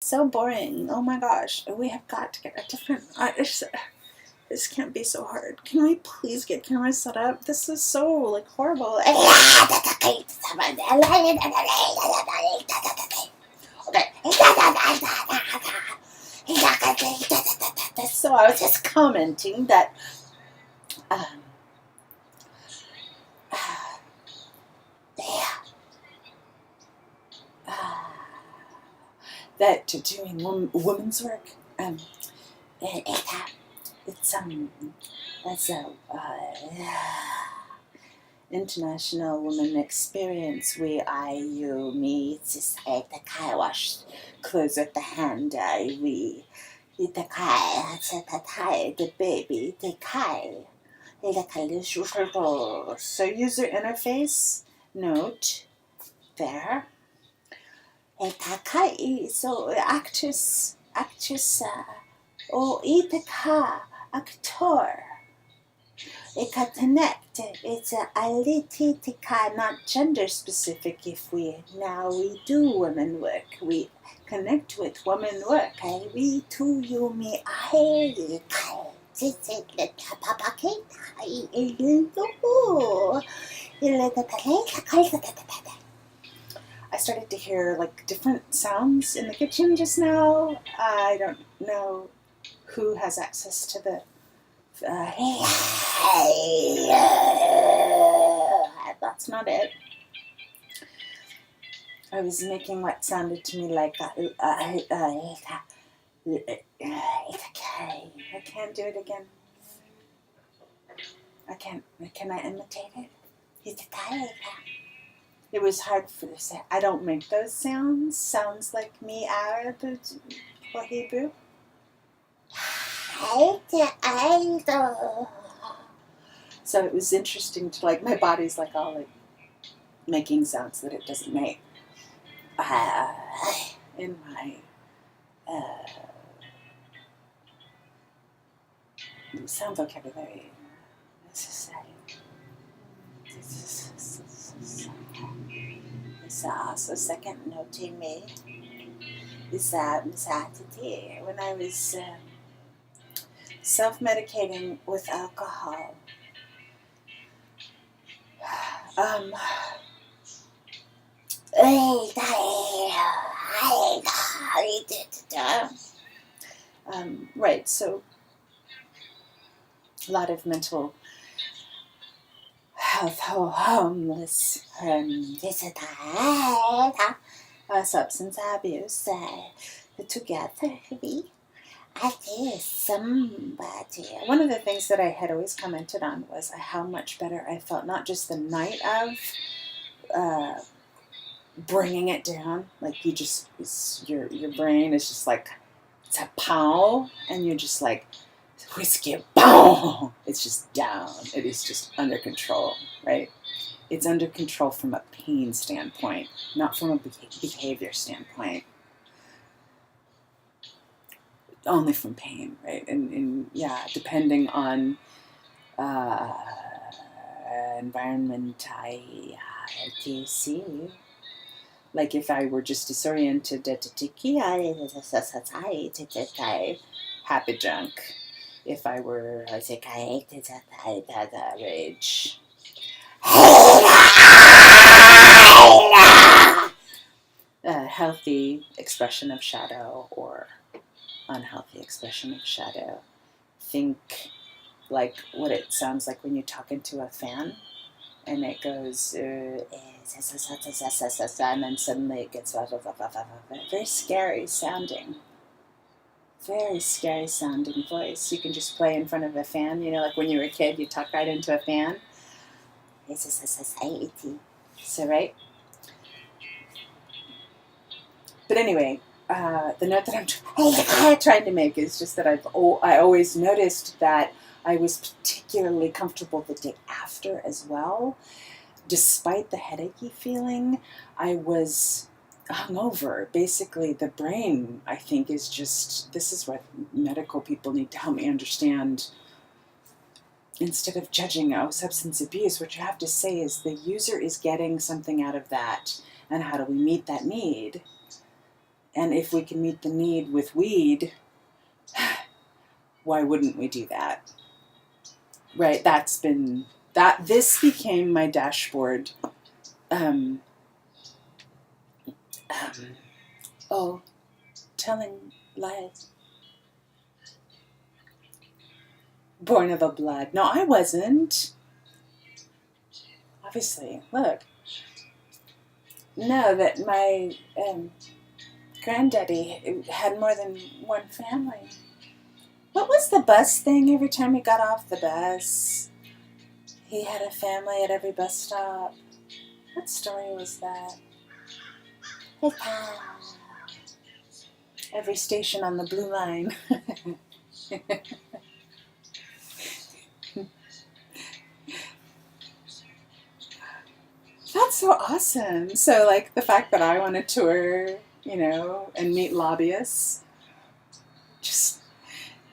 So boring. Oh my gosh. We have got to get a different. This can't be so hard. Can we please get cameras set up? This is so like horrible. Okay. So I was just commenting that um, that doing women's work, it's that's a international women experience where me just like the car wash clothes with the hand. We the car, the baby, the car. So user interface note there. So actress o itaka actor. Ika connect. It's a alitika, not gender specific. If we do women work, we connect with women work. We too you me I. I started to hear like different sounds in the kitchen just now. I don't know who has access to the. That's not it. I was making what sounded to me like I can't do it again. I can't. Can I imitate it? It was hard for the say. I don't make those sounds. Sounds like me Arab or Hebrew. So it was interesting to like my body's like all like making sounds that it doesn't make in my sound vocabulary. So second noting me is when I was self-medicating with alcohol. Right, so a lot of mental health, homeless, substance abuse, together we somebody. One of the things that I had always commented on was how much better I felt, not just the night of bringing it down, like your brain is just like it's a pow, and you're just like whiskey, boom. It's just down. It is just under control, right? It's under control from a pain standpoint, not from a behavior standpoint. Only from pain, right? And yeah, depending on environment, I see. Like if I were just disoriented, happy drunk. If I were, I think I had rage. A healthy expression of shadow or unhealthy expression of shadow. Think like what it sounds like when you talk into a fan and it goes and then suddenly it gets very scary sounding voice. You can just play in front of a fan, like when you were a kid you talk right into a fan. It's a society. So right. But anyway, the note that I'm trying to make is just that I always noticed that I was particularly comfortable the day after as well. Despite the headachy feeling, I was hungover. Basically, the brain, I think, is just, this is what medical people need to help me understand. Instead of judging substance abuse, what you have to say is the user is getting something out of that, and how do we meet that need? And if we can meet the need with weed, why wouldn't we do that? Right? This became my dashboard. Oh, telling lies. Born of a blood. No, I wasn't. Obviously, look. No, that my granddaddy had more than one family. What was the bus thing? Every time he got off the bus, he had a family at every bus stop. What story was that? Every station on the blue line. That's so awesome. So, like, the fact that I want to tour, and meet lobbyists, just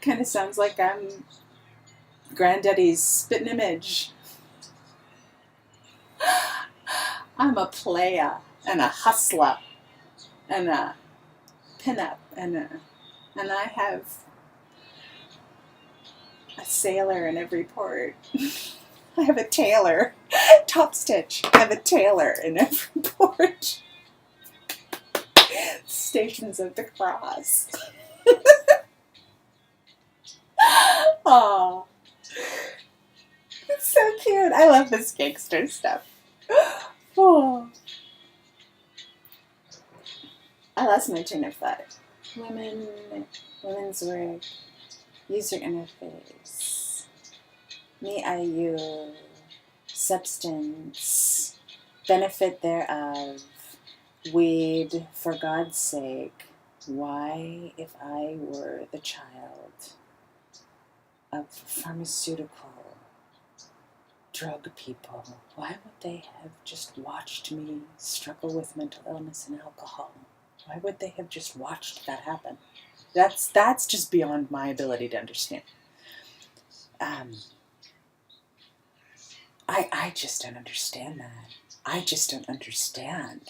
kind of sounds like I'm granddaddy's spitting image. I'm a player and a hustler and a pinup and I have a sailor in every port. I have a tailor. Top stitch. I have a tailor in every port. Stations of the Cross. Aw. It's so cute. I love this gangster stuff. Oh. I lost my train of thought. Women's work. User interface. Me, I, you. Substance. Benefit thereof. Weed, for God's sake. Why, if I were the child of pharmaceutical drug people, why would they have just watched me struggle with mental illness and alcohol? Why would they have just watched that happen? That's just beyond my ability to understand. I just don't understand that. I just don't understand.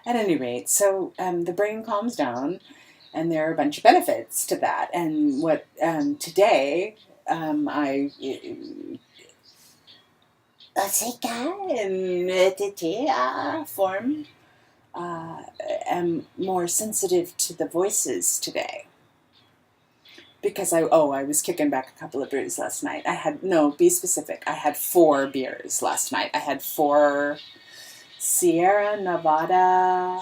At any rate, so the brain calms down, and there are a bunch of benefits to that. And what today I in form am more sensitive to the voices today. Because I was kicking back a couple of beers last night. Be specific. I had 4 beers last night. I had 4 Sierra Nevada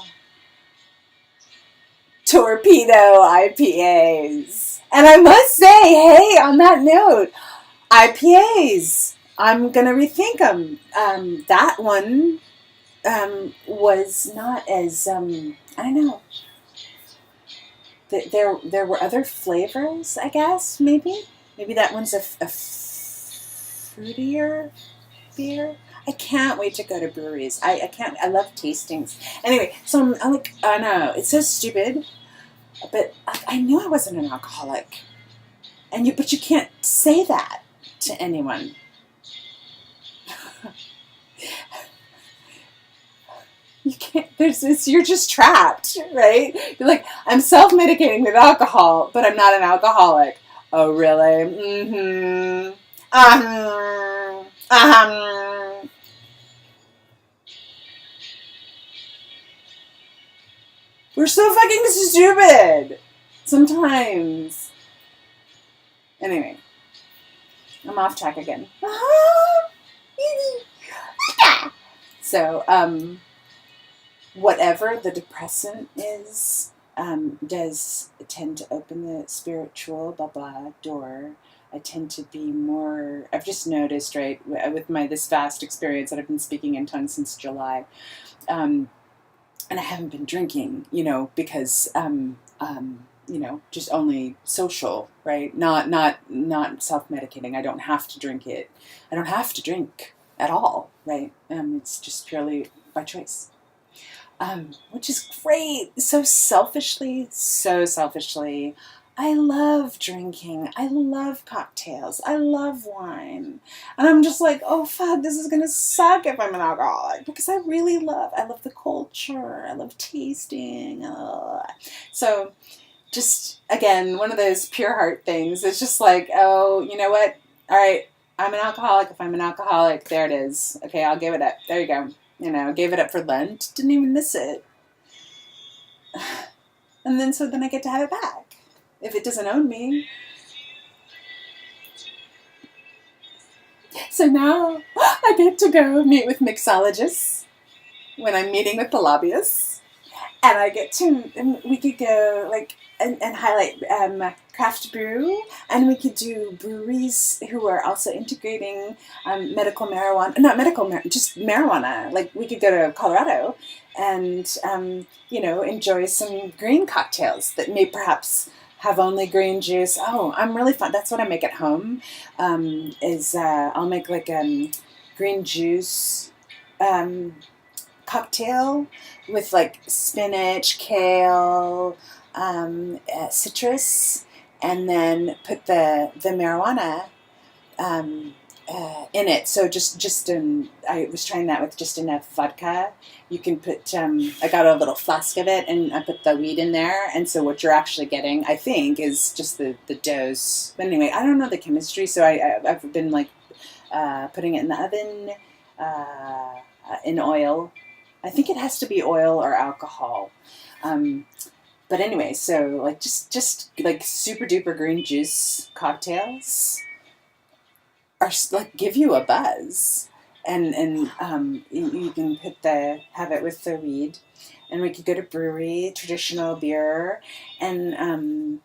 Torpedo IPAs. And I must say, hey, on that note, IPAs, I'm going to rethink them. That one was not as, I don't know. There were other flavors, I guess, maybe. Maybe that one's a fruitier beer. I can't wait to go to breweries. I love tastings. Anyway, so I'm like, I know, it's so stupid, but I knew I wasn't an alcoholic. But you can't say that to anyone. You can't, you're just trapped, right? You're like, I'm self-medicating with alcohol, but I'm not an alcoholic. Oh, really? Mm-hmm. We're so fucking stupid sometimes. Anyway, I'm off track again. So, whatever the depressant is, does tend to open the spiritual door. I tend to be more, I've just noticed, right, with this vast experience that I've been speaking in tongues since July, and I haven't been drinking, because, just only social, right? Not self-medicating. I don't have to drink it. I don't have to drink at all, right? It's just purely by choice. Which is great. So selfishly, I love drinking. I love cocktails. I love wine. And I'm just like, oh fuck, this is gonna suck if I'm an alcoholic because I love the culture. I love tasting. So just again, one of those pure heart things. It's just like, oh, you know what? All right, I'm an alcoholic. If I'm an alcoholic, there it is. Okay, I'll give it up. There you go. You know, gave it up for Lent. Didn't even miss it. And then I get to have it back if it doesn't own me. So now I get to go meet with mixologists when I'm meeting with the lobbyists. And I get to, and we could go like, and highlight craft brew, and we could do breweries who are also integrating medical marijuana, not medical, just marijuana. Like we could go to Colorado and, enjoy some green cocktails that may perhaps have only green juice. Oh, I'm really fun. That's what I make at home. I'll make like green juice cocktail with like spinach, kale, citrus, and then put the marijuana in it. So I was trying that with just enough vodka. You can put, I got a little flask of it and I put the weed in there. And so what you're actually getting, I think, is just the dose. But anyway, I don't know the chemistry. So I've been like putting it in the oven in oil. I think it has to be oil or alcohol. But anyway, so like just like super duper green juice cocktails are like give you a buzz, and you can have it with the weed, and we could go to brewery, traditional beer, and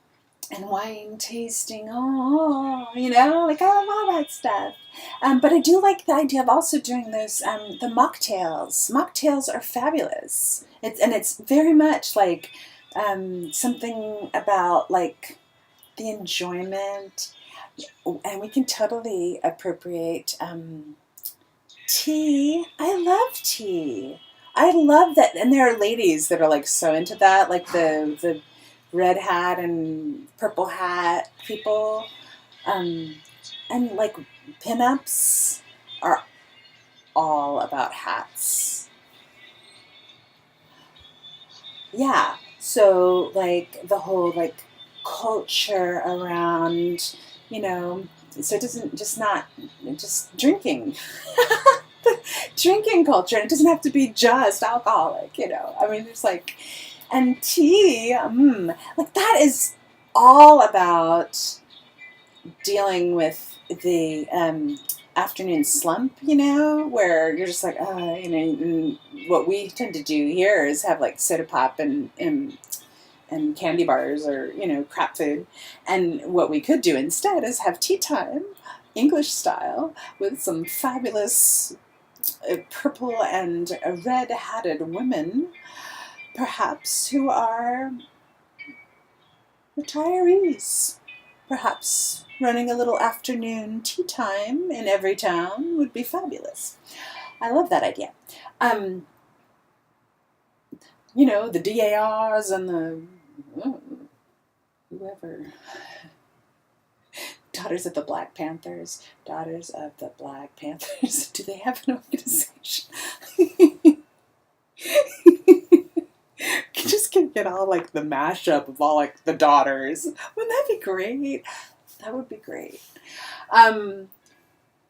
wine tasting. Oh, like I love all that stuff. But I do like the idea of also doing those the mocktails. Mocktails are fabulous. It's very much like something about like the enjoyment, and we can totally appropriate tea. I love tea. I love that, and there are ladies that are like so into that, like the red hat and purple hat people, and like pinups are all about hats. Yeah. So like the whole like culture around, so it doesn't just drinking. Drinking culture. It doesn't have to be just alcoholic, I mean, there's like, and tea, like that is all about dealing with the afternoon slump, where you're just like, and what we tend to do here is have like soda pop and candy bars or, crap food. And what we could do instead is have tea time, English style, with some fabulous purple and red-hatted women, perhaps, who are retirees. Perhaps running a little afternoon tea time in every town would be fabulous. I love that idea. The DARs and the whoever. Daughters of the Black Panthers. Daughters of the Black Panthers. Do they have an organization? Just get all like the mashup of all like the daughters. Wouldn't that be great? That would be great.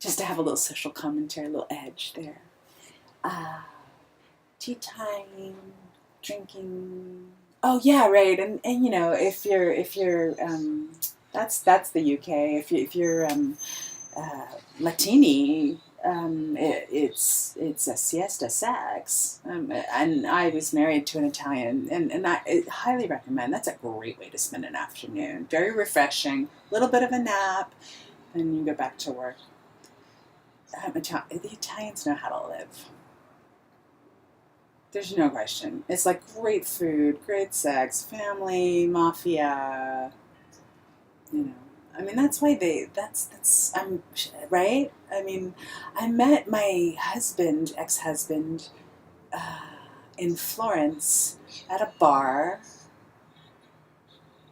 Just to have a little social commentary, a little edge there. Tea time, drinking. Oh yeah, right. And if you're that's the UK. If you're Latini, it's a siesta sex. And I was married to an Italian, and I highly recommend. That's a great way to spend an afternoon. Very refreshing. A little bit of a nap, and you go back to work. The Italians know how to live. There's no question. It's like great food, great sex, family, mafia. I mean, that's why right? I mean, I met my ex-husband, in Florence at a bar.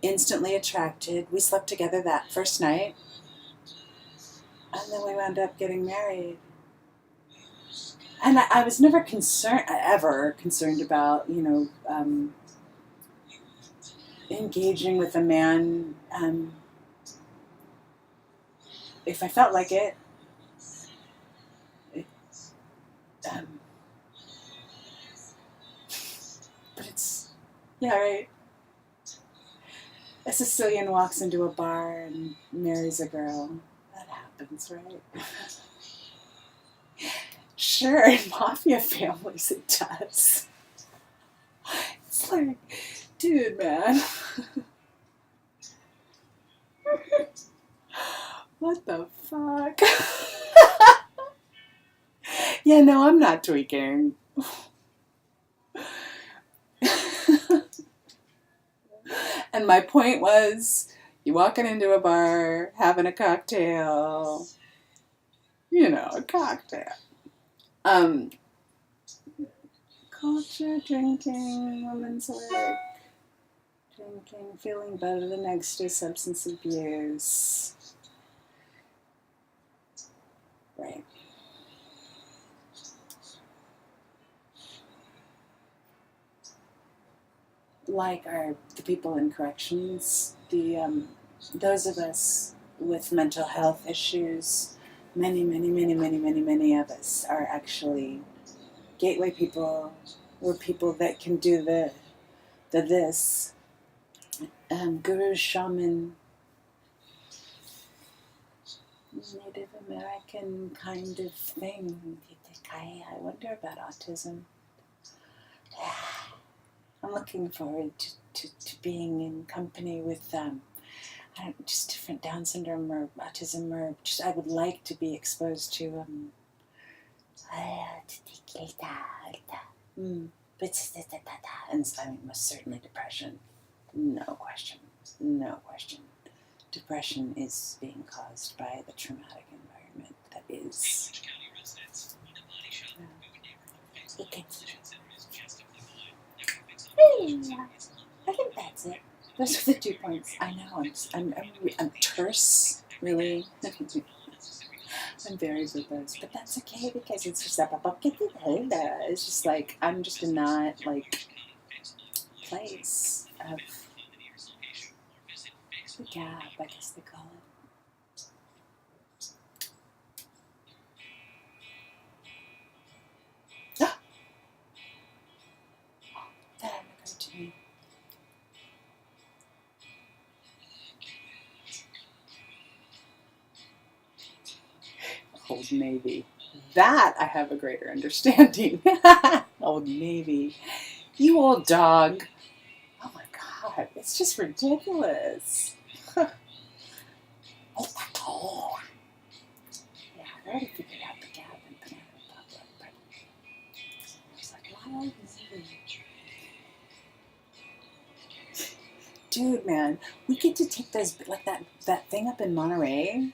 instantly attracted. We slept together that first night, and then we wound up getting married. And I was never ever concerned about, engaging with a man if I felt like it. it um, but it's, yeah, right. A Sicilian walks into a bar and marries a girl. That happens, right? Sure, in mafia families it does. It's like, dude, man. What the fuck? Yeah, no, I'm not tweaking. And my point was, you walking into a bar, having a cocktail, a cocktail. Culture, drinking, women's work, drinking, feeling better the next day, substance abuse. Right. Like the people in corrections, those of us with mental health issues, many of us are actually gateway people. We're people that can do the this guru, shaman, Native American kind of thing. I wonder about autism. I'm looking forward to being in company with just different Down syndrome or autism, or just I would like to be exposed to and I mean most certainly depression. No question. Depression is being caused by the traumatic environment that is. I think that's it. Those are the 2 points. I know. I'm terse, really. I'm very verbose, but that's okay because it's just it's just like I'm just in that place of the gap, I guess they call it. That hadn't occurred to me. Old Navy. That I have a greater understanding. Old Navy. You old dog. Oh my God. It's just ridiculous. Yeah, I already figured out the gap in Banana Republic, but I was like, why Old Navy? Dude, man, we get to take those, like that thing up in Monterey.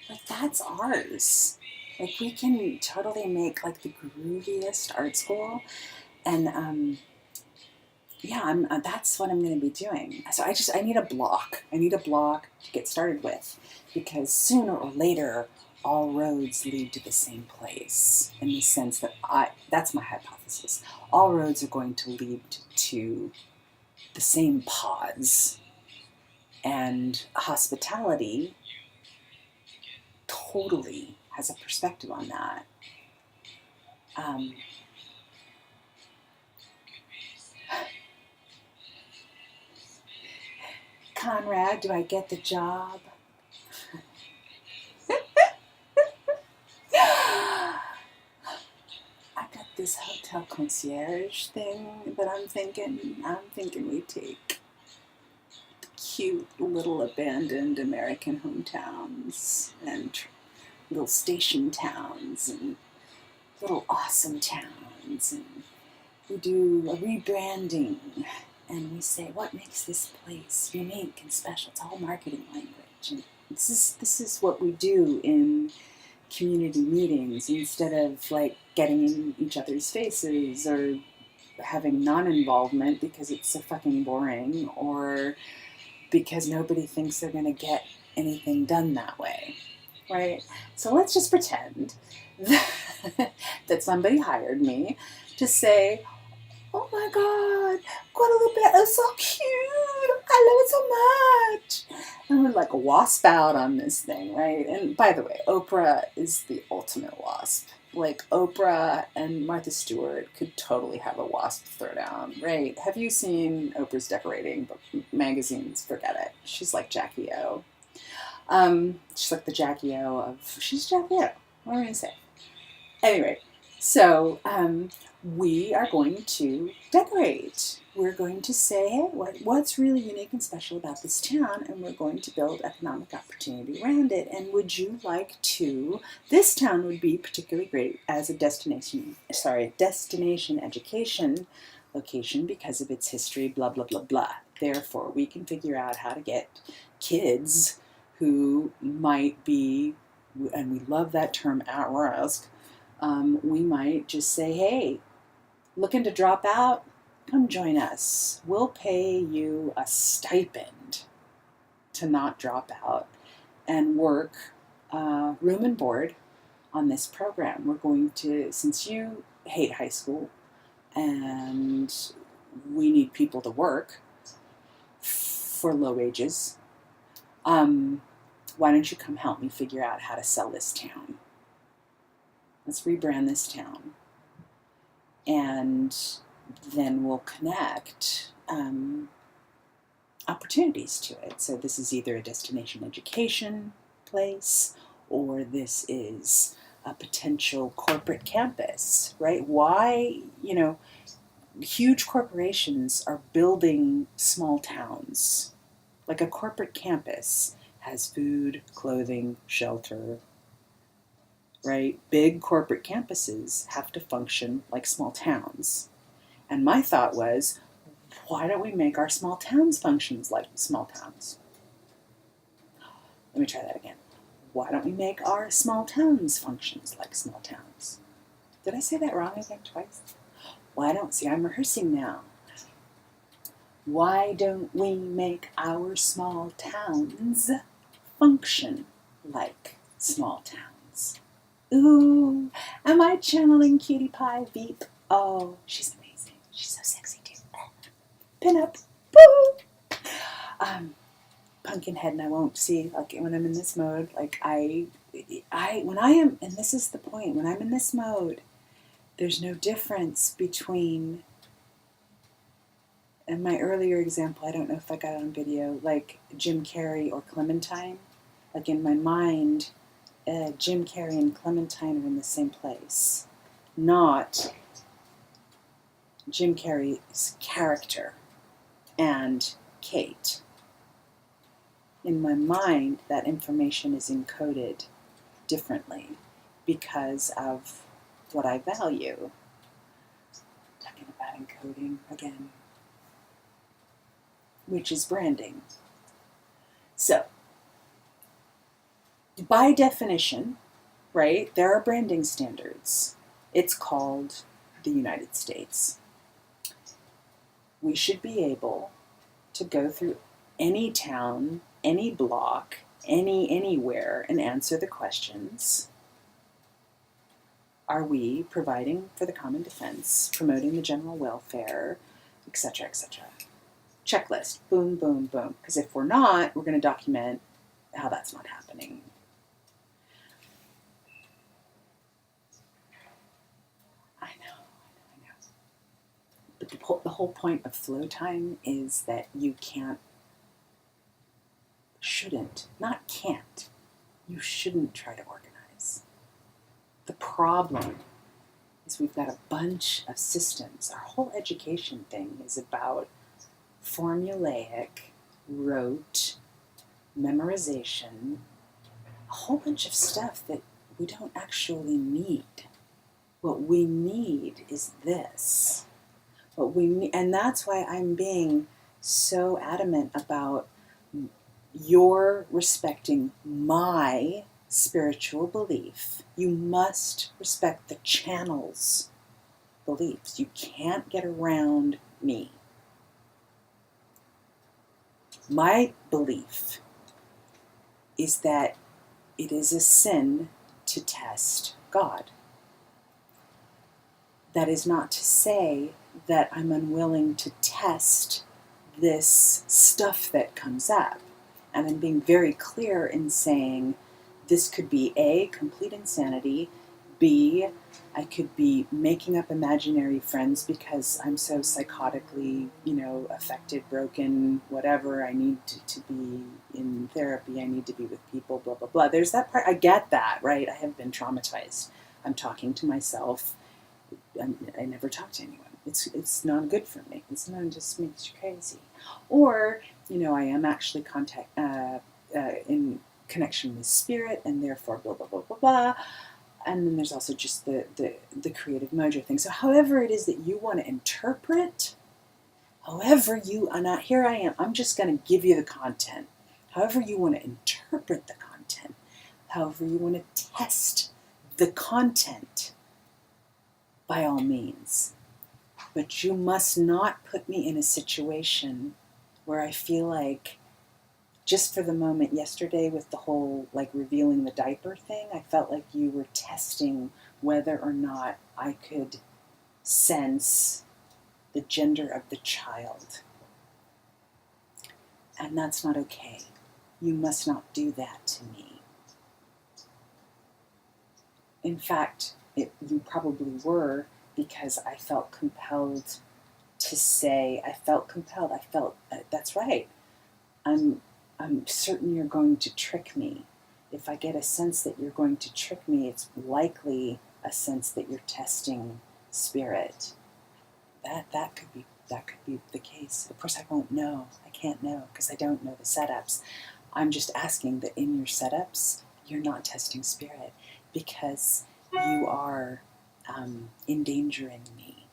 Like, that's ours. Like, we can totally make, like, the grooviest art school. And, yeah, that's what I'm going to be doing. So I need a block. I need a block to get started with. Because sooner or later, all roads lead to the same place. In the sense that that's my hypothesis. All roads are going to lead to the same pods. And hospitality totally has a perspective on that. Conrad, do I get the job? I got this hotel concierge thing that I'm thinking we take cute little abandoned American hometowns and little station towns and little awesome towns, and we do a rebranding and we say what makes this place unique and special. It's all marketing language, and this is what we do in community meetings instead of like getting in each other's faces or having non-involvement because it's so fucking boring, or because nobody thinks they're going to get anything done that way, right? So let's just pretend that somebody hired me to say, oh my God, Guadalupe is so cute. I love it so much. And we're like a wasp out on this thing, right? And by the way, Oprah is the ultimate wasp. Like Oprah and Martha Stewart could totally have a wasp throwdown, right? Have you seen Oprah's decorating magazines? Forget it. She's like Jackie O. She's like the Jackie O of, she's Jackie O. What am I going to say? Anyway, so we are going to decorate. We're going to say, hey, what's really unique and special about this town, and we're going to build economic opportunity around it. And would you like to, this town would be particularly great as a destination education location because of its history, blah, blah, blah, blah. Therefore, we can figure out how to get kids who might be, and we love that term, at risk. We might just say, hey, looking to drop out? Come join us. We'll pay you a stipend to not drop out and work room and board on this program. We're going to, since you hate high school and we need people to work for low wages, why don't you come help me figure out how to sell this town? Let's rebrand this town. And then we'll connect opportunities to it. So this is either a destination education place or this is a potential corporate campus, right? Why, huge corporations are building small towns. Like a corporate campus has food, clothing, shelter, right? Big corporate campuses have to function like small towns. And my thought was, why don't we make our small towns function like small towns? Let me try that again. Why don't we make our small towns functions like small towns? Did I say that wrong again twice? I'm rehearsing now. Why don't we make our small towns function like small towns? Ooh, am I channeling Cutie Pie Veep? Oh, she's amazing. She's so sexy too. Pin up. Boo! Pumpkinhead, and I won't see, like, when I'm in this mode, like, when I am, and this is the point, when I'm in this mode, there's no difference between, in my earlier example, I don't know if I got it on video, like Jim Carrey or Clementine. Like, in my mind, Jim Carrey and Clementine are in the same place, not Jim Carrey's character and Kate. In my mind, that information is encoded differently because of what I value. Talking about encoding again, which is branding. So, by definition, right, there are branding standards. It's called the United States. We should be able to go through any town, any block, anywhere and answer the questions. Are we providing for the common defense, promoting the general welfare, etc., etc.? Checklist. Boom, boom, boom. Because if we're not, we're going to document how that's not happening. I know. But the whole point of flow time is that you you shouldn't try to organize. The problem is we've got a bunch of systems. Our whole education thing is about formulaic, rote, memorization, a whole bunch of stuff that we don't actually need. What we need is this. And that's why I'm being so adamant about your respecting my spiritual belief. You must respect the channel's beliefs. You can't get around me. My belief is that it is a sin to test God. That is not to say that I'm unwilling to test this stuff that comes up. And I'm being very clear in saying this could be A, complete insanity, B, I could be making up imaginary friends because I'm so psychotically, affected, broken, whatever. I need to be in therapy. I need to be with people, blah, blah, blah. There's that part. I get that, right? I have been traumatized. I'm talking to myself. I never talk to anyone. It's not good for me. It's not, it just makes you crazy. Or, I am actually in connection with spirit, and therefore blah, blah, blah, blah, blah. And then there's also just the creative mojo thing. So however it is that you want to interpret, here I am, I'm just going to give you the content. However you want to interpret the content, however you want to test the content, by all means. But you must not put me in a situation where I feel like, just for the moment yesterday with the whole revealing the diaper thing, I felt like you were testing whether or not I could sense the gender of the child. And that's not okay. You must not do that to me. In fact, you probably were, because I felt compelled to say, that's right. I'm certain you're going to trick me. If I get a sense that you're going to trick me, it's likely a sense that you're testing spirit. That could be the case. Of course, I won't know. I can't know because I don't know the setups. I'm just asking that in your setups, you're not testing spirit, because you are endangering me.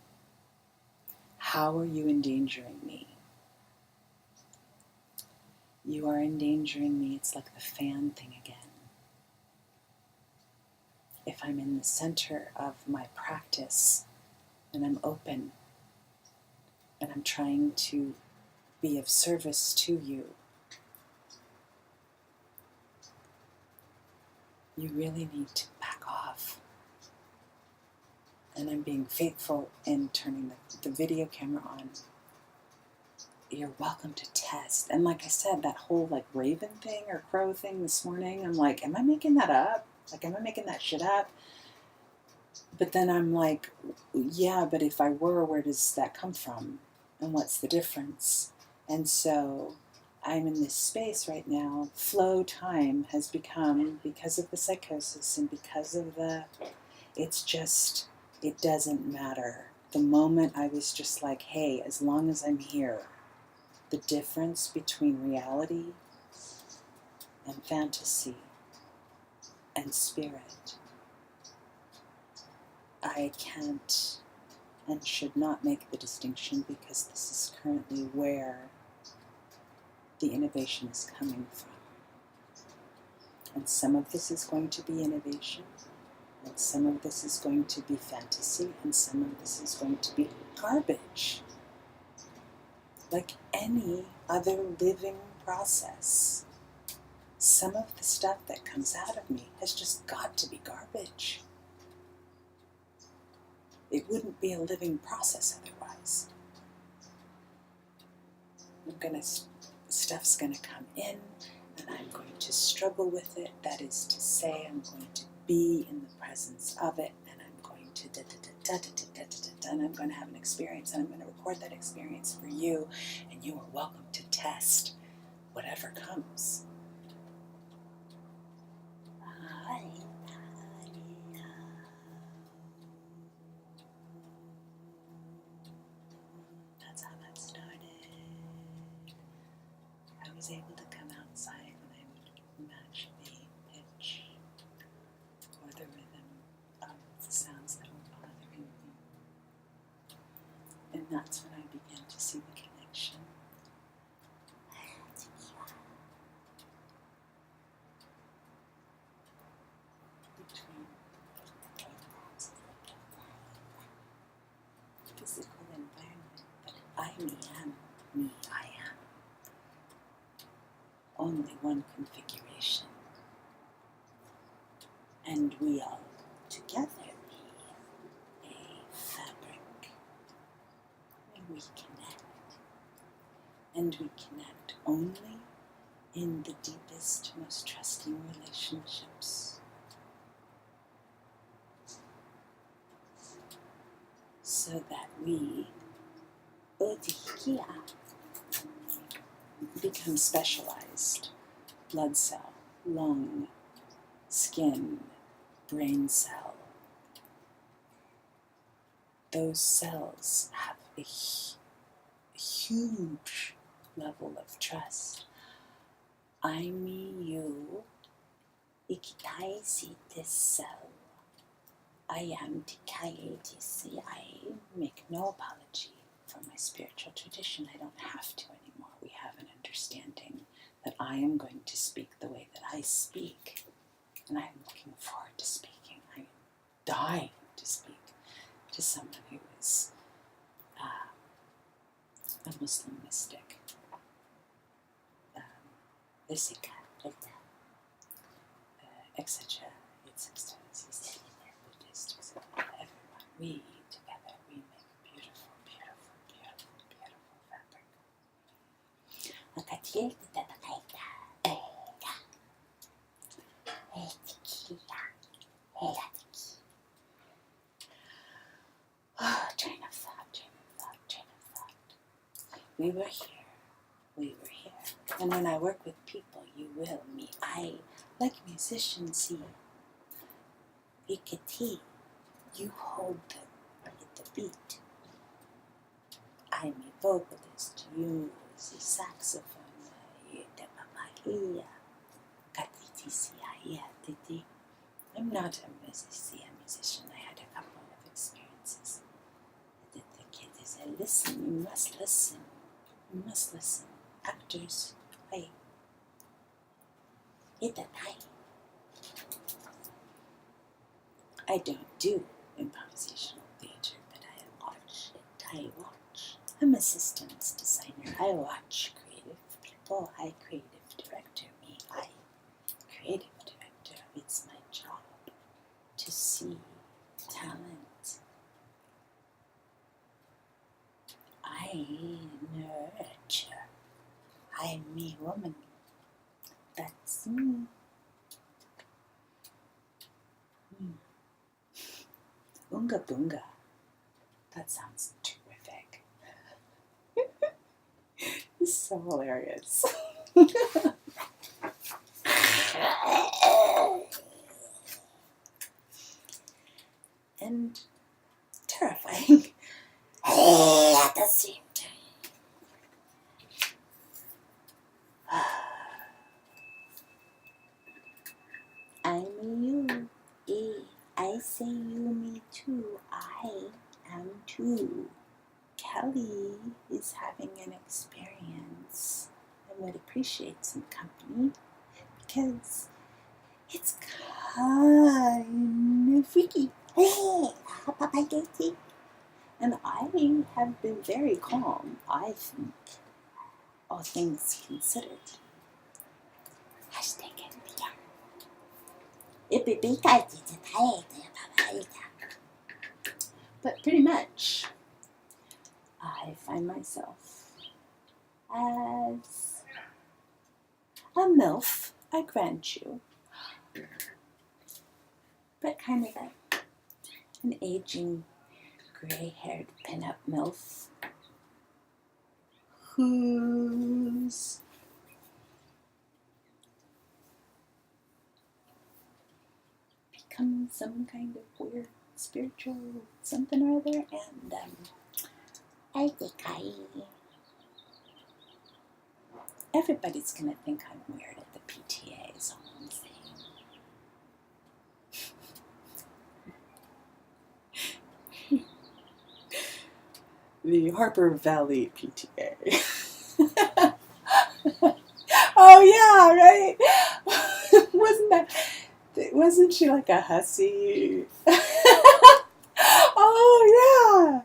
How are you endangering me? You are endangering me. It's like the fan thing again. If I'm in the center of my practice and I'm open and I'm trying to be of service to you, you really need to back off. And I'm being faithful in turning the video camera on. You're welcome to test. And like I said, that whole raven thing or crow thing this morning, I'm like, am I making that up? Am I making that shit up? But then I'm like, yeah, but if I were, where does that come from? And what's the difference? And so I'm in this space right now. Flow time has become, because of the psychosis and because of it doesn't matter. The moment I was just like, hey, as long as I'm here, the difference between reality and fantasy and spirit, I can't and should not make the distinction, because this is currently where the innovation is coming from. And some of this is going to be innovation, and some of this is going to be fantasy, and some of this is going to be garbage. Like any other living process, some of the stuff that comes out of me has just got to be garbage. It wouldn't be a living process otherwise. Stuff's gonna come in, and I'm going to struggle with it. That is to say, I'm going to be in the presence of it, and I'm going to and I'm going to have an experience, and I'm going to record that experience for you, and you are welcome to test whatever comes. That's how that started. I was able to come outside when I would match the pitch or the rhythm of the sounds that were bothering me. And that's when I began to see the connection between physical environment, but I am me, I am. only one configuration, and we all together be a fabric, and we connect. And we connect only in the deepest, most trusting relationships, so that we become specialized blood cell, lung, skin, brain cell. Those cells have a huge level of trust. I, me, you, ikitai si this cell. I am Tikai DC. I make no apology for my spiritual tradition. I don't have to anymore. We have an understanding that I am going to speak the way that I speak. And I am looking forward to speaking. I am dying to speak to someone who is a Muslim mystic. Etc. Buddhist, etc. Everyone, we together, we make beautiful, beautiful, beautiful, beautiful fabric. Oh, train of thought, train of thought, train of thought. We were here. And when I work with people, you will, me, I, like musicians, see, ikati, you hold the beat. I'm a vocalist, you is a saxophone, I'm not a musician. I had a couple of experiences. The kid is a listen, you must listen. You must listen. Actors, I don't do improvisational theater, but I watch it. I watch. I'm a systems designer. I watch creative people. I creative director me. I creative director. It's my job to see talent. I nurture. I'm me woman. That's me. Unga bunga. That sounds terrific. This is so hilarious. And terrifying. At the same time. I'm you. I say you, me too. I am too. Kelly is having an experience and would appreciate some company because it's kind of freaky. And I have been very calm, I think, all things considered. Hashtag NPR. But pretty much, I find myself as a MILF, I grant you, but kind of an aging, gray-haired pin-up MILF who's become some kind of weird spiritual something or other, and I think everybody's gonna think I'm weird at the PTA is all I'm saying. The Harper Valley PTA. Oh yeah, right? Wasn't she like a hussy? Oh yeah.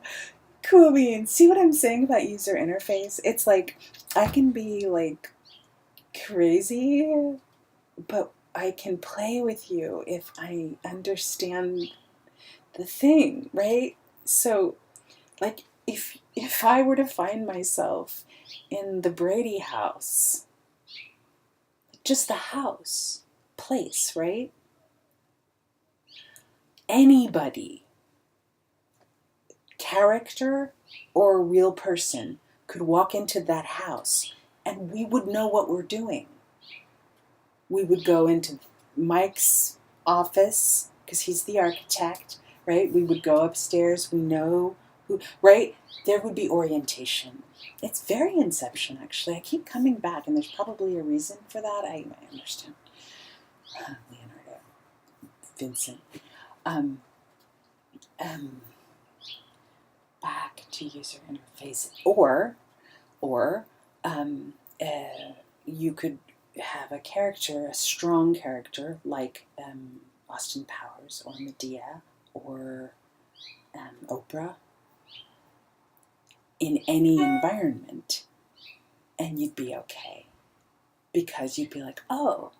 Cool beans. See what I'm saying about user interface? It's like I can be like crazy, but I can play with you if I understand the thing, right? So, like, if I were to find myself in the Brady house, just the house, place, right? Anybody, character or real person, could walk into that house and we would know what we're doing. We would go into Mike's office because he's the architect, right? We would go upstairs. We know who, right? There would be orientation. It's very Inception, actually. I keep coming back, and there's probably a reason for that. I understand. Leonardo, Vincent. Um, um, Back to user interface, or um, uh, you could have a character, a strong character like Austin Powers or Medea or Oprah in any environment, and you'd be okay because you'd be like, um,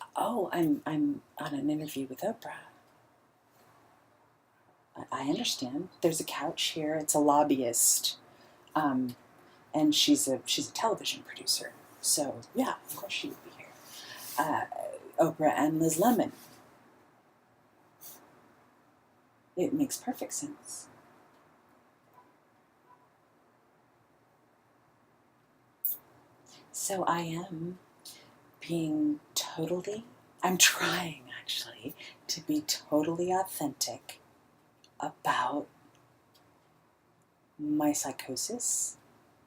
I'm on an interview with Oprah. I understand. There's a couch here. It's a lobbyist, and she's a television producer. So yeah, of course she would be here. Oprah and Liz Lemon. It makes perfect sense. So I'm trying actually to be totally authentic about my psychosis,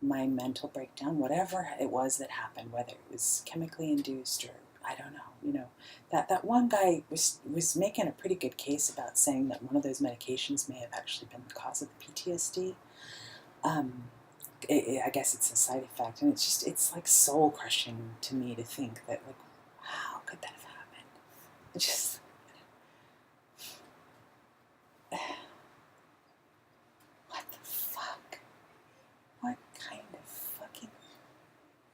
my mental breakdown, whatever it was that happened, whether it was chemically induced or I don't know, that one guy was making a pretty good case about saying that one of those medications may have actually been the cause of the PTSD. I guess it's a side effect, and it's like soul crushing to me to think that, like, how could that have happened? It just, what the fuck? What kind of fucking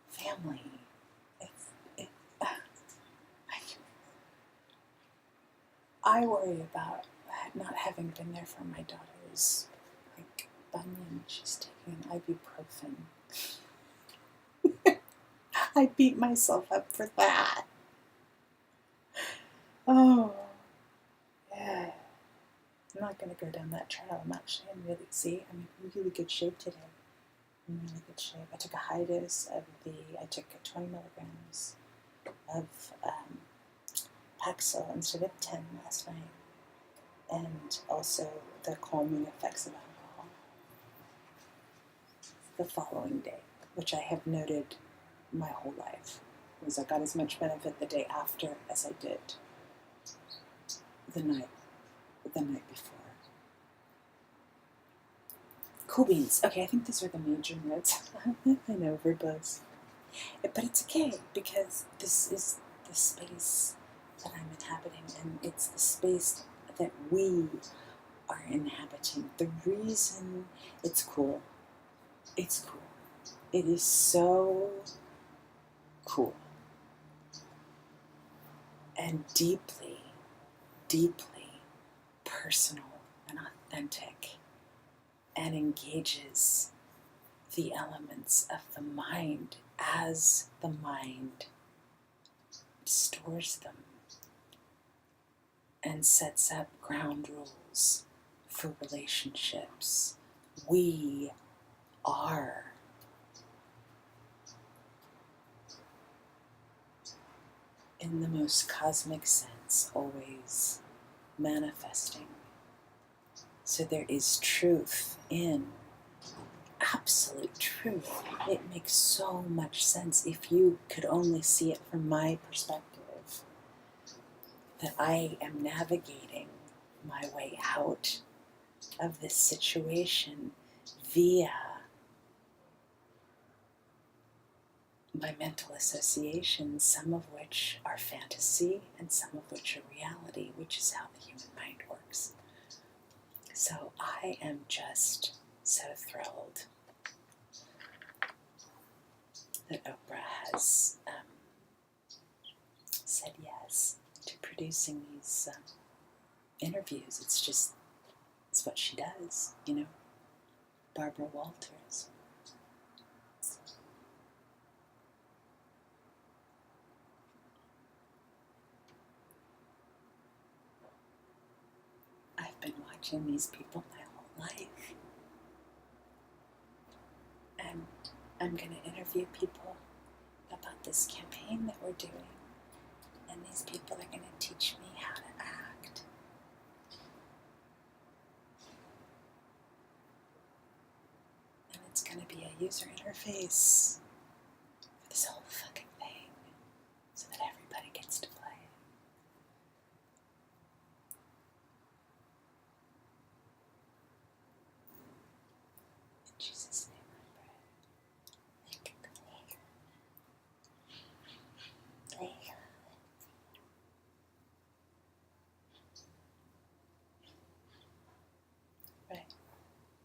family? I worry about not having been there for my daughter's, like, bunion. She's taking an ibuprofen. I beat myself up for that. Oh, yeah. I'm not going to go down that trail. I'm in really good shape today. I'm in really good shape. I took a high dose I took 20 milligrams of Paxil instead of 10 last night. And also the calming effects of alcohol the following day, which I have noted my whole life, was I got as much benefit the day after as I did the night before. Cool beans. Okay, I think these are the major notes. I know, verbose. But it's okay, because this is the space that I'm inhabiting, and it's the space that we are inhabiting. The reason it's cool. It is so cool. And deeply, deeply personal and authentic, and engages the elements of the mind as the mind stores them and sets up ground rules for relationships. We are in the most cosmic sense always manifesting. So there is truth in absolute truth. It makes so much sense if you could only see it from my perspective, that I am navigating my way out of this situation via my mental associations, some of which are fantasy and some of which are reality, which is how the human mind works. So I am just so thrilled that Oprah has said yes to producing these interviews. It's what she does, you know. Barbara Walters. I've been watching these people my whole life. And I'm going to interview people about this campaign that we're doing. And these people are going to teach me how to act. And it's going to be a user interface for this whole fucking thing so that everybody gets to play. In Jesus' name I pray. Right.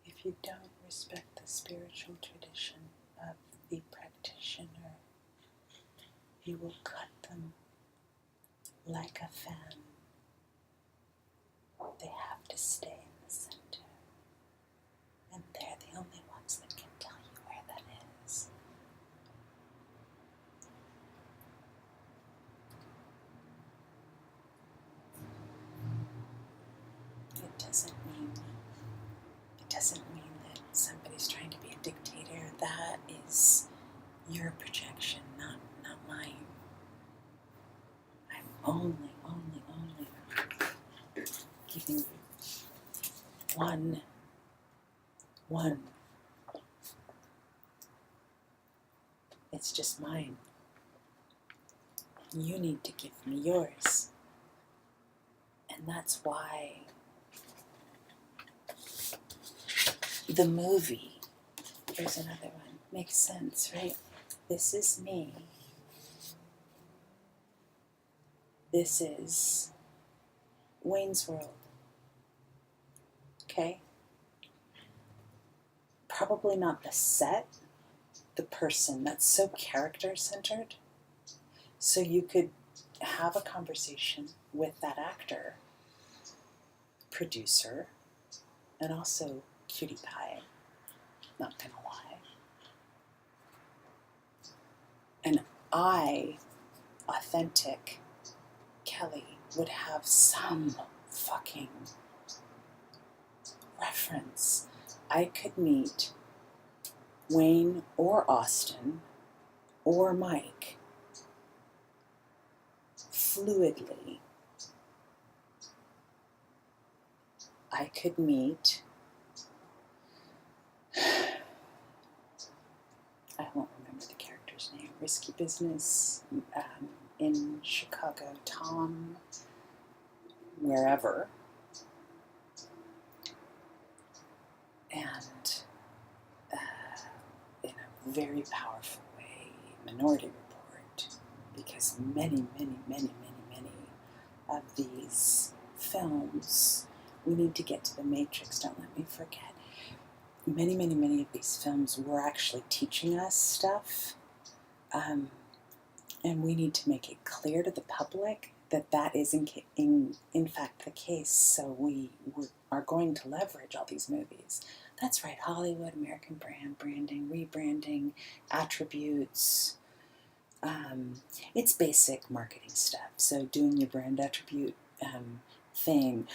If you don't respect the spiritual tradition of the practitioner, you will cut them like a fan. They have to stay in the center. And they're the only ones that can tell you where that is. It doesn't mean that somebody's trying to be a dictator. That is your projection, not mine. I'm only giving you one. It's just mine. You need to give me yours. And that's why the movie, here's another one, makes sense, right? This is me. This is Wayne's World. Okay? Probably not the set, the person. That's so character-centered. So you could have a conversation with that actor, producer, and also cutie pie. Not gonna lie. And I, authentic Kelly, would have some fucking reference. I could meet Wayne or Austin or Mike fluidly. I could meet, I won't remember the character's name, Risky Business, in Chicago, Tom, wherever, and in a very powerful way, Minority Report, because many of these films, we need to get to the Matrix, don't let me forget, many of these films were actually teaching us stuff, and we need to make it clear to the public that that is in fact the case, so we are going to leverage all these movies. That's right, Hollywood, American branding, rebranding, attributes. It's basic marketing stuff. So doing your brand attribute thing,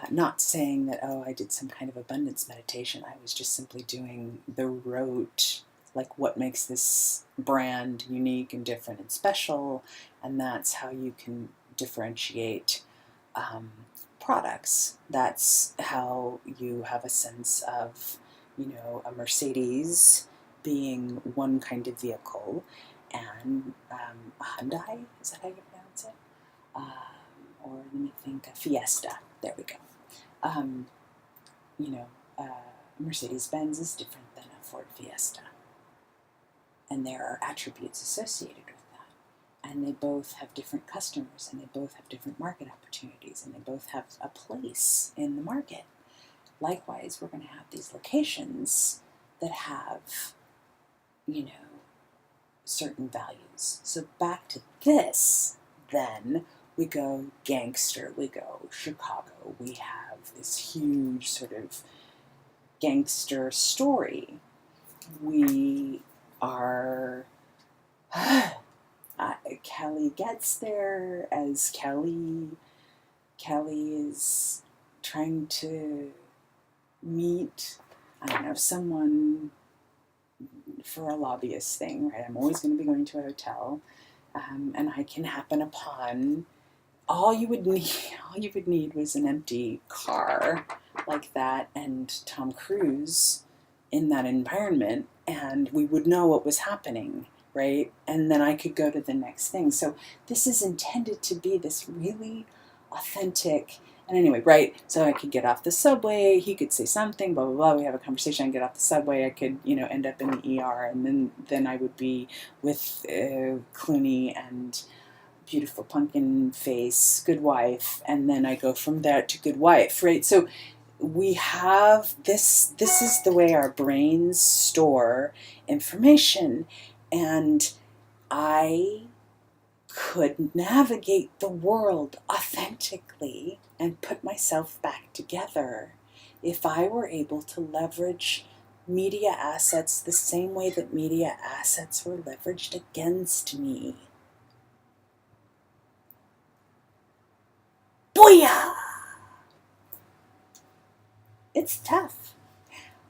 not saying that, oh, I did some kind of abundance meditation. I was just simply doing the rote, like what makes this brand unique and different and special, and that's how you can differentiate products. That's how you have a sense of, you know, a Mercedes being one kind of vehicle, and a Hyundai, is that how you pronounce it? Or let me think, a Fiesta. There we go. You know, Mercedes-Benz is different than a Ford Fiesta. And there are attributes associated with that. And they both have different customers, and they both have different market opportunities, and they both have a place in the market. Likewise, we're going to have these locations that have, you know, certain values. So back to this, then we go gangster, we go Chicago, we have this huge sort of gangster story. We are, Kelly gets there as Kelly is trying to meet, I don't know, someone for a lobbyist thing, right? I'm always going to be going to a hotel, and I can happen upon, all you would need was an empty car like that and Tom Cruise in that environment, and we would know what was happening, right? And then I could go to the next thing. So this is intended to be this really authentic. And anyway, right, so I could get off the subway, he could say something, blah, blah, blah, we have a conversation, I get off the subway, I could, end up in the ER, and then I would be with Clooney and beautiful pumpkin face, good wife, and then I go from there to good wife, right? So we have this is the way our brains store information, and I could navigate the world authentically and put myself back together if I were able to leverage media assets the same way that media assets were leveraged against me. Booyah! It's tough.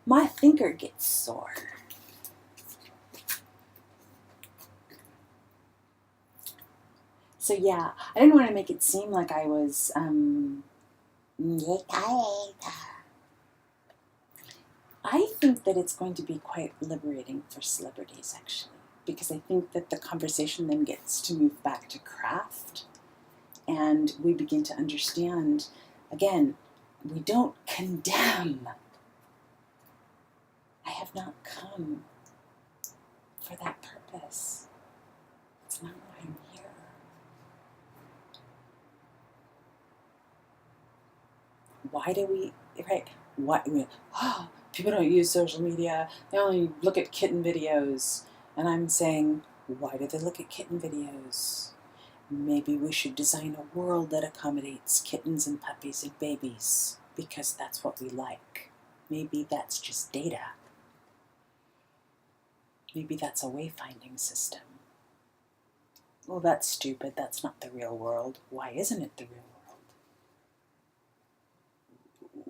My finger gets sore. So yeah, I didn't want to make it seem like I was I think that it's going to be quite liberating for celebrities, actually, because I think that the conversation then gets to move back to craft, and we begin to understand, again, we don't condemn. I have not come for that purpose. It's not why I'm here. Why do we, right? What? Oh, people don't use social media. They only look at kitten videos. And I'm saying, why do they look at kitten videos? Maybe we should design a world that accommodates kittens and puppies and babies, because that's what we like. Maybe that's just data. Maybe that's a wayfinding system. Well, that's stupid. That's not the real world. Why isn't it the real world?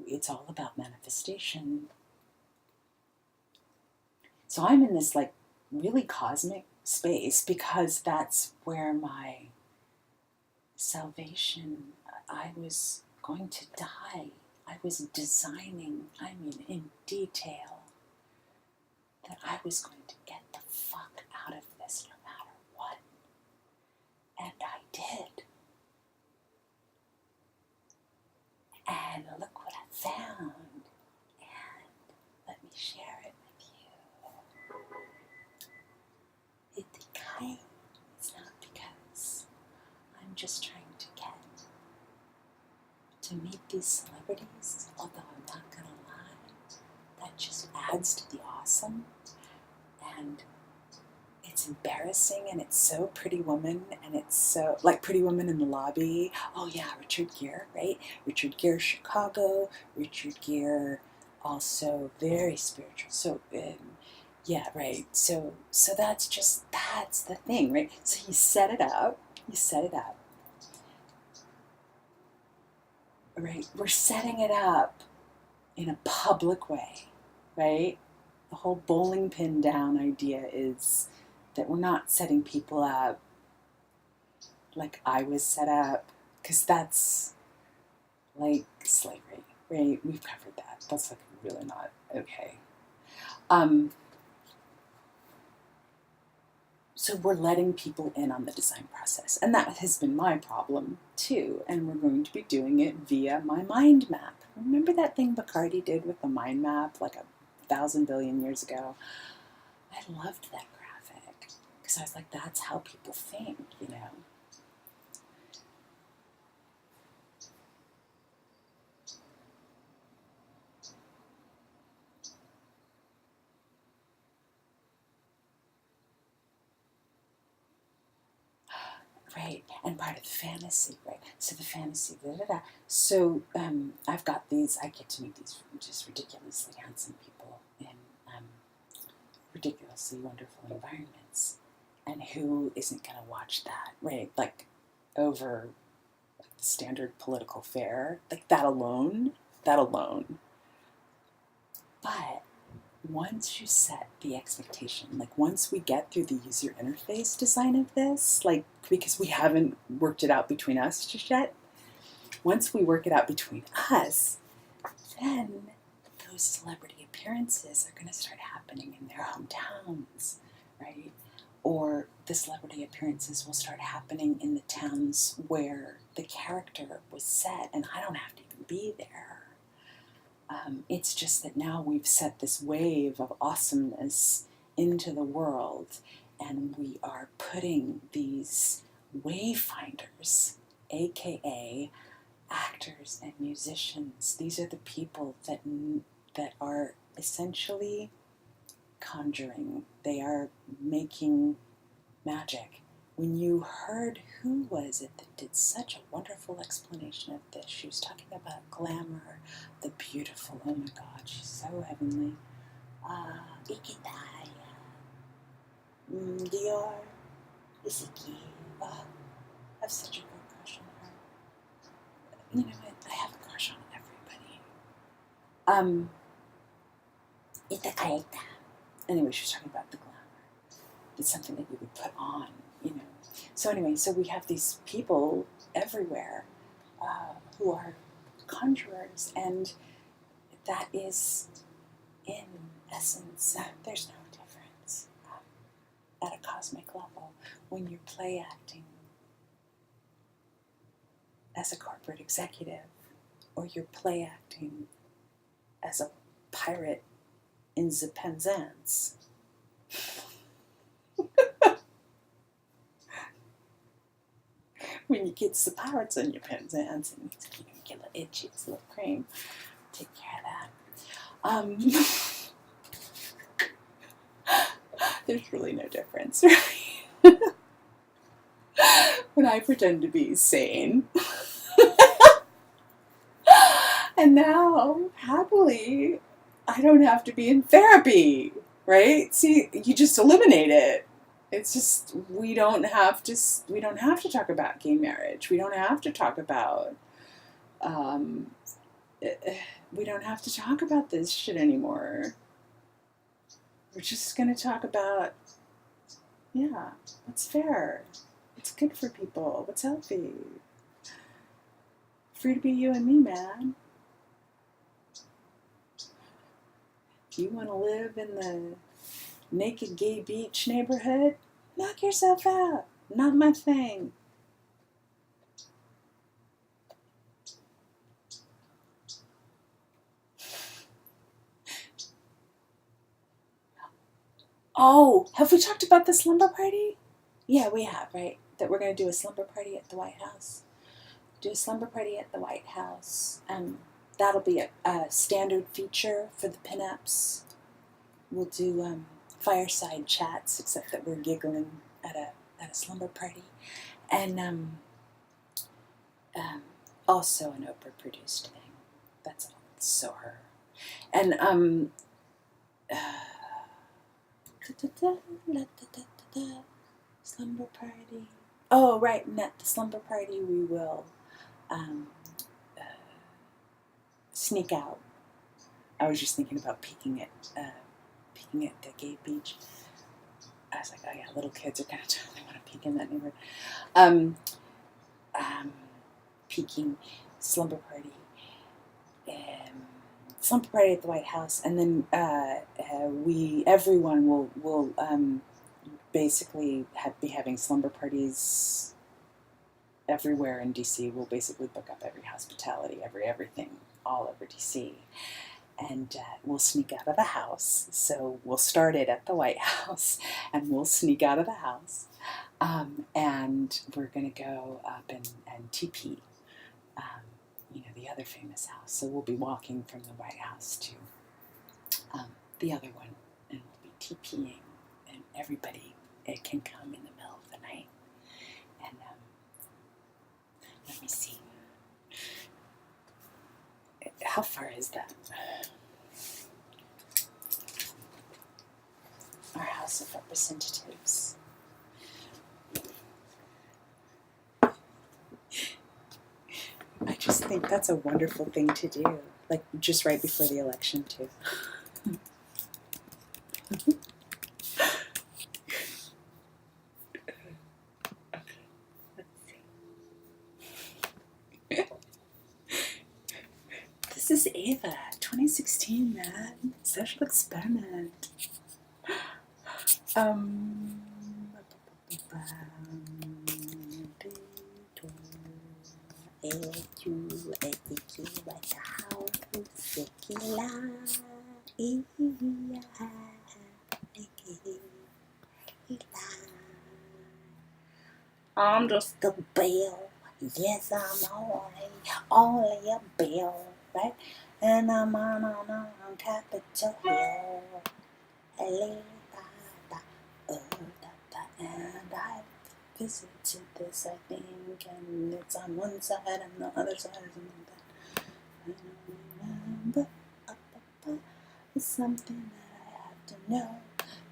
It's all about manifestation. So I'm in this like really cosmic space because that's where my salvation, I was going to die. I was designing, in detail, that I was going to get the fuck out of this no matter what. And I did. And look what I found. And let me share it with you. It's not because I'm just trying to get to meet these celebrities, although I'm not gonna lie, that just adds to the awesome. And it's embarrassing, and it's so Pretty Woman, and it's so like Pretty Woman in the lobby. Oh yeah, Richard Gere, right? Richard Gere, Chicago. Richard Gere, also very spiritual. So yeah, right. So that's the thing, right? So you set it up. Right? We're setting it up in a public way, right? The whole bowling pin down idea is that we're not setting people up like I was set up, because that's like slavery, right? We've covered that. That's like really not okay. So we're letting people in on the design process, and that has been my problem too, and we're going to be doing it via my mind map. Remember that thing Bacardi did with the mind map like 1,000 billion years ago? I loved that graphic because I was like, that's how people think, part of the fantasy, right? So the fantasy, da da da. So I've got these. I get to meet these just ridiculously handsome people in ridiculously wonderful environments, and who isn't going to watch that, right? Like over standard political fare, like that alone. But once you set the expectation, like once we get through the user interface design of this, like because we haven't worked it out between us just yet, once we work it out between us, then those celebrity appearances are going to start happening in their hometowns, right? Or the celebrity appearances will start happening in the towns where the character was set, and I don't have to even be there. It's just that now we've set this wave of awesomeness into the world, and we are putting these wayfinders, aka actors and musicians. These are the people that are essentially conjuring. They are making magic. When you heard, who was it that did such a wonderful explanation of this? She was talking about glamour, the beautiful. Oh my God, she's so heavenly. Ikitaya. Dior. Isiki. Oh, I have such a good crush on her. You know what? I have a crush on everybody. Itakaita. Anyway, she was talking about the glamour. It's something that you would put on, you know. So anyway, so we have these people everywhere who are conjurers, and that is, in essence, there's no difference at a cosmic level when you're play acting as a corporate executive, or you're play acting as a pirate in the Penzance. When you get the pirates on your Penzance and you get a little itchy, it's a little cream, take care of that. There's really no difference, right? When I pretend to be sane. And now, happily, I don't have to be in therapy, right? See, you just eliminate it. It's just we don't have to talk about gay marriage. We don't have to talk about we don't have to talk about this shit anymore. We're just going to talk about, yeah, what's fair, what's good for people, what's healthy. Free to be you and me, man. If you want to live in the naked gay beach neighborhood, knock yourself out. Not my thing. Oh, have we talked about the slumber party? Yeah, we have, right? That we're going to do a slumber party at the White House. Do a slumber party at the White House. That'll be a standard feature for the pinups. We'll do fireside chats, except that we're giggling at a slumber party. And also an Oprah-produced thing. That's all. It's so her. And slumber party. Oh, right. At the slumber party, we will sneak out. I was just thinking about peeking at the gay beach. I was like, oh yeah, little kids are gonna totally want to peek in that neighborhood. Peeking, slumber party at the White House, and then everyone will basically be having slumber parties everywhere in DC. We'll basically book up every hospitality, everything, all over DC. And we'll sneak out of the house. So we'll start it at the White House, and we'll sneak out of the house. And we're going to go up and TP, the other famous house. So we'll be walking from the White House to the other one, and we'll be TPing, and everybody can come in the middle of the night. And how far is that? Our House of Representatives. I just think that's a wonderful thing to do, like just right before the election too. This is Ava, 2016, man. Social experiment. I'm just a bell. Yes, I'm only a bell, right? And I'm on Capitol Hill. And I visited this, I think, and it's on one side and the other side is something that I don't remember. It's something that I have to know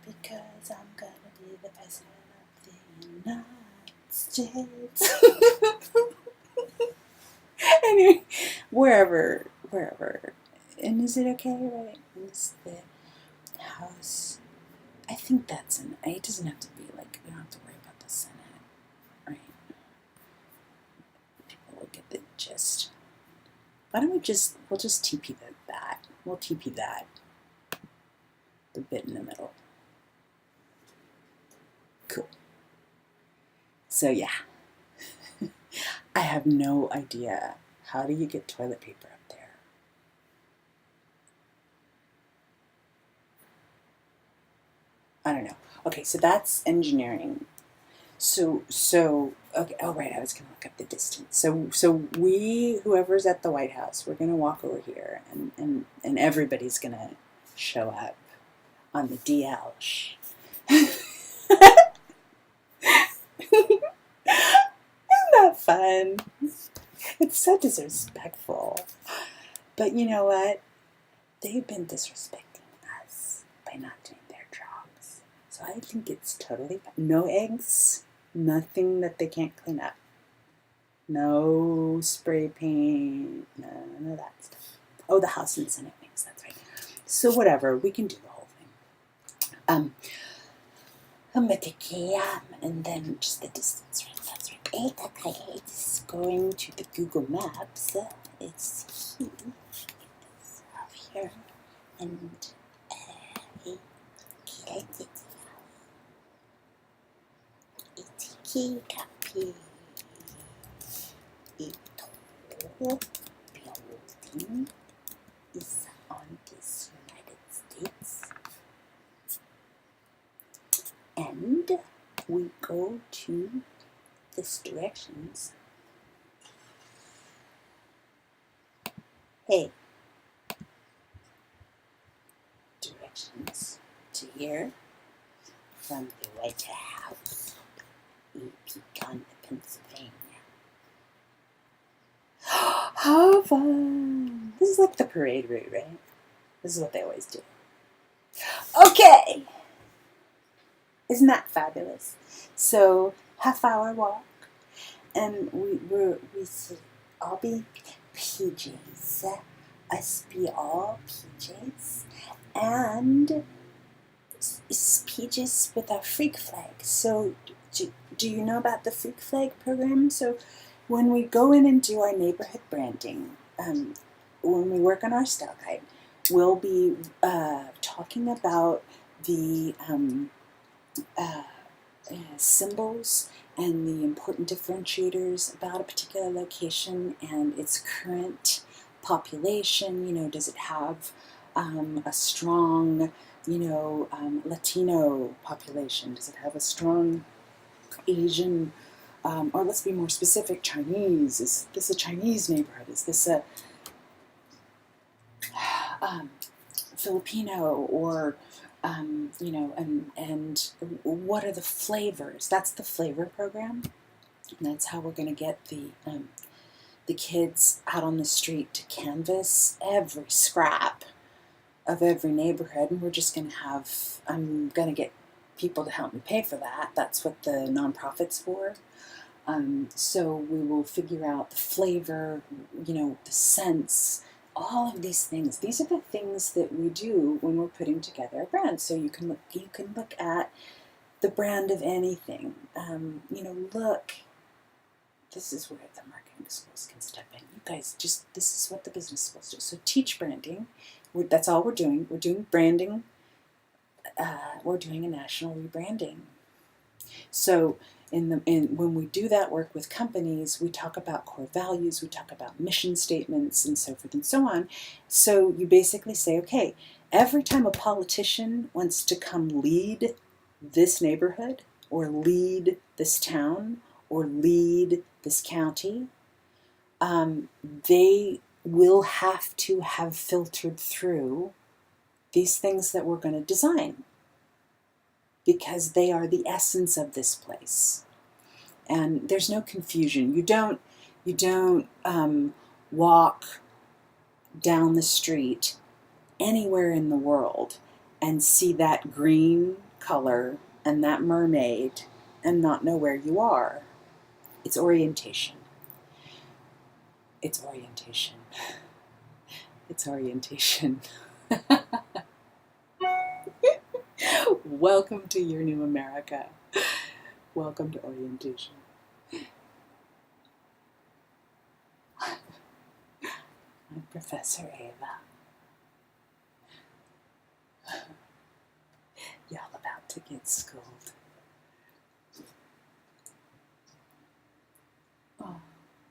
because I'm gonna be the president of the United States. Anyway, wherever. And is it okay, right? Is the House? I think that's it doesn't have to be like, we don't have to worry about the Senate, right? People will get the gist. Why don't we'll just TP that. We'll TP that. The bit in the middle. Cool. So yeah. I have no idea. How do you get toilet paper up there? I don't know. Okay, so that's engineering. So okay. Oh right, I was gonna look up the distance. So whoever's at the White House, we're gonna walk over here, and everybody's gonna show up on the DL. Isn't that fun? It's so disrespectful. But you know what? They've been disrespecting us by not doing their jobs. So I think it's totally fine. No eggs, nothing that they can't clean up. No spray paint, none of that stuff. Oh, the House and Senate wings, that's right. So whatever, we can do the whole thing. And then just the distance, right? That's right. It's going to the Google Maps. It's here. And copy building is on this United States. And we go to this directions. Hey. Directions to here from the White House in Pecan, Pennsylvania. How fun! This is like the parade route, right? This is what they always do. Okay! Isn't that fabulous? So, half-hour walk, and we should all be PJs. Us be all PJs. And it's PJs with our freak flag. So do you know about the freak flag program? So when we go in and do our neighborhood branding, when we work on our style guide, we'll be talking about the symbols and the important differentiators about a particular location and its current population. You know, does it have a strong, Latino population? Does it have a strong Asian, or let's be more specific, Chinese? Is this a Chinese neighborhood? Is this a Filipino, or and what are the flavors? That's the flavor program, and that's how we're going to get the the kids out on the street to canvas every scrap of every neighborhood, and we're just going to have, I'm going to get people to help me pay for that. That's what the nonprofit's for. So we will figure out the flavor, the scents, all of these things. These are the things that we do when we're putting together a brand. So you can look at the brand of anything. Look, this is where the marketing schools can step in. You guys, this is what the business schools do. So teach branding. That's all we're doing. We're doing branding. We're doing a national rebranding. So when we do that work with companies, we talk about core values, we talk about mission statements, and so forth and so on. So you basically say, okay, every time a politician wants to come lead this neighborhood, or lead this town, or lead this county, they will have to have filtered through these things that we're going to design, because they are the essence of this place. And there's no confusion. You don't walk down the street anywhere in the world and see that green color and that mermaid and not know where you are. It's orientation. It's orientation. It's orientation. Welcome to your new America. Welcome to orientation. I'm Professor Ava. Y'all about to get schooled. Oh,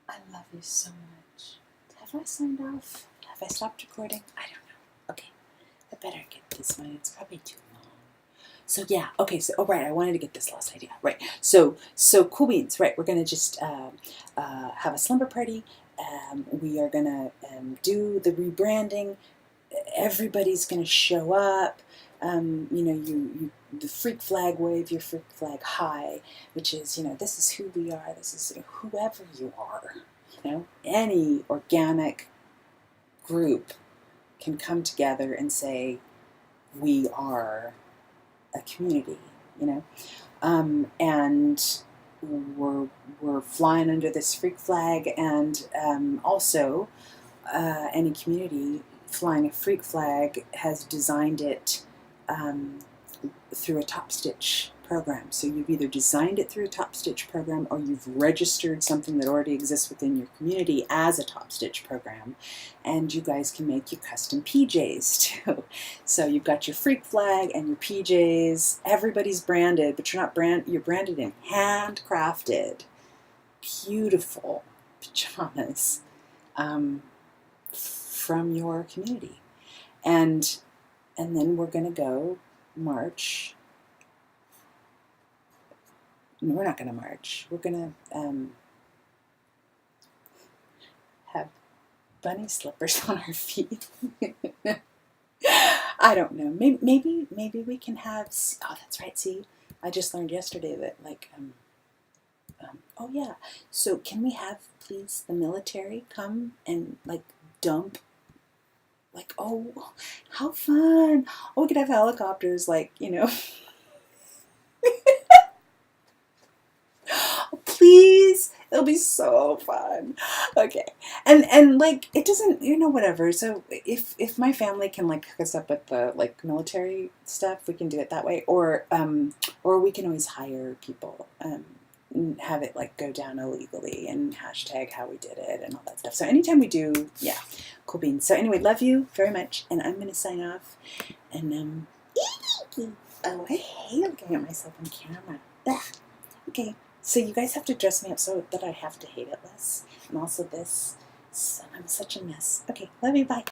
I love you so much. Have I signed off? Have I stopped recording? I don't know. Okay, I better get this one. It's probably too long. So yeah, okay, so, right, I wanted to get this last idea. Right, so cool beans, right, we're going to just have a slumber party. We are going to do the rebranding. Everybody's going to show up. The freak flag, wave your freak flag high, which is, this is who we are. This is whoever you are. Any organic group can come together and say, we are a community, and we're flying under this freak flag, and also any community flying a freak flag has designed it through a top stitch program. So you've either designed it through a top stitch program, or you've registered something that already exists within your community as a top stitch program, and you guys can make your custom PJs too. So you've got your freak flag and your PJs. Everybody's branded, but you're branded in handcrafted, beautiful pajamas from your community, and then we're going to go march. No, we're not going to march. We're going to have bunny slippers on our feet. I don't know. Maybe we can have. Oh, that's right. See, I just learned yesterday that oh yeah. So can we have, please, the military come and dump? Oh, how fun! Oh, we could have helicopters, Please, it'll be so fun. Okay, and it doesn't, whatever. So if my family can hook us up with the military stuff, we can do it that way, or we can always hire people and have it go down illegally and hashtag how we did it and all that stuff. So anytime we do, yeah, cool beans. So anyway, love you very much, and I'm gonna sign off. And oh, I hate looking at myself on camera. Ugh. Okay. So you guys have to dress me up so that I have to hate it less. And also this. So I'm such a mess. Okay, love you, bye.